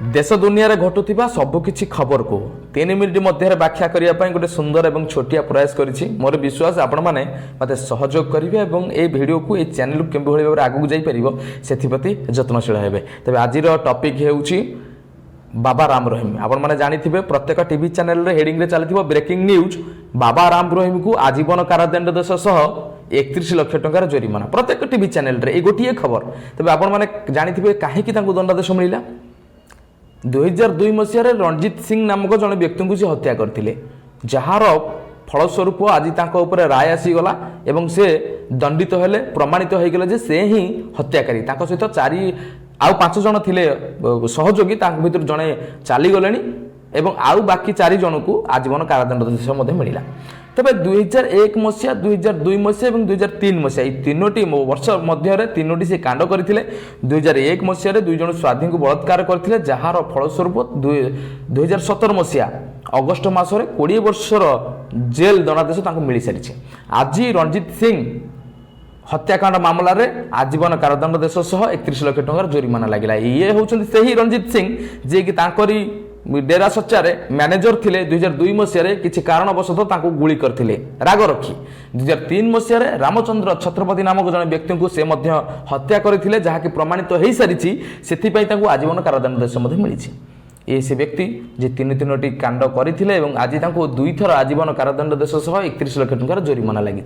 देश दुनिया रे घटुथिबा सबकिछि खबर को 3 मिनिट मध्य व्याख्या करिया पई गोटे सुंदर एवं छोटिया प्रयास करिछि। मोर विश्वास आपण माने मते सहयोग करिवे एवं ए वीडियो को ए चैनल को केबे भाबे आगु जाई परिबो सेथिप्रति यत्नशील हेबे। तबे आजिर टॉपिक हेउछि बाबा राम रहीम। आपण माने जानिथिबे प्रत्येक टीवी चैनल रे हेडिंग रे चलिथिबो ब्रेकिंग न्यूज बाबा राम रहीम को आजीवन कारादंड सह 31 लाख टंकार जरिमाना प्रत्येक टीवी चैनल रे ए गोटिए खबर। तबे आपण माने जानिथिबे काहे कि तांको दंडादेश मिलिला। 2002 मसीह रणजीत सिंह नामक जड़े व्यक्ति को हत्या करते जार फलस्वरूप आज राय आसीगला एवं से दंडित हेले प्रमाणित हो गले से ही हत्याकारी सहित 5 जन थिले सहयोगी भीतर जड़े चलीगले एवं आउ बाकी 4 जन को आजीवन कारादंड मिला। तबे 2001 मसीहा 2002 मसीहा और 2003 मसीहा ये 3टी वर्ष मध्य 3टी से कांड करते। 2001 मसीह 2 जन स्वाधीन को बलात्कार करते जार फलस्वरूप 2017 मसीहा अगस्ट मासरे 20 वर्षर जेल दंडादेश मिल सारी। आज रणजीत सिंह हत्याकांड मामला रे आजीवन कारादंड सह 31 लाख टंकार जरिमाना लगिला। ये होउछन्ति सेही रणजीत सिंह जे कि तांकरी डेरा सच्चार मैनेजर थिले 2002 मसीह किसी कारणवशतः गुली करथिले राग रखी। 2003 मसीह रामचंद्र छत्रपति नामक जड़े व्यक्ति को से हत्या करथिले जहाँकि प्रमाणित हो सारी से आजीवन कारादंड मिली। ये से व्यक्ति जे 3टी कांड करथिले एवं आज तांको 2 थर आजीवन कारादंड सह 31 लाख टंकार जरिमाना लगी।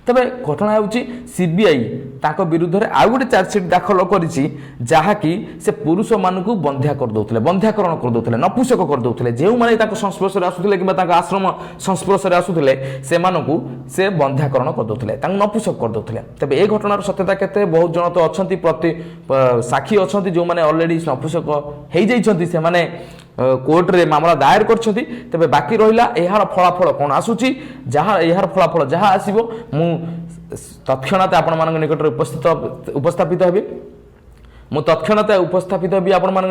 तबे घटना होउची सीबीआई तांको विरुद्ध रे आउ गोटे चार्जसीट दाखल करिछि जहाँकि से पुरुष मानकु बंध्या कर दउथिले बंध्याकरण कर दउथिले नपुंसक कर दउथिले जेउ माने तांको संस्पर्श रे आसुथिले किबा तांको आश्रम संस्पर्श रे आसुथिले से मानकु से बंध्याकरण कर दउथिले तांको नपुंसक कर दउथिले। तबे ए घटनार सत्यता केते बहुत जन तो अछंती प्रति साक्षी अछंती जो माने ऑलरेडी नपुंसक हेइ जाइछंती से माने कोर्ट रे मामला दायर करछंती। तबे बाकी रहिला एहार फलाफल कोन आसुची जहाँ एहार फलाफल जहाँ आसीबो मु तत्क्षणात आपण मानक निकट उपस्थित उपस्थापित हेबी। मु तत्क्षणात उपस्थापित हेबी आपण मानक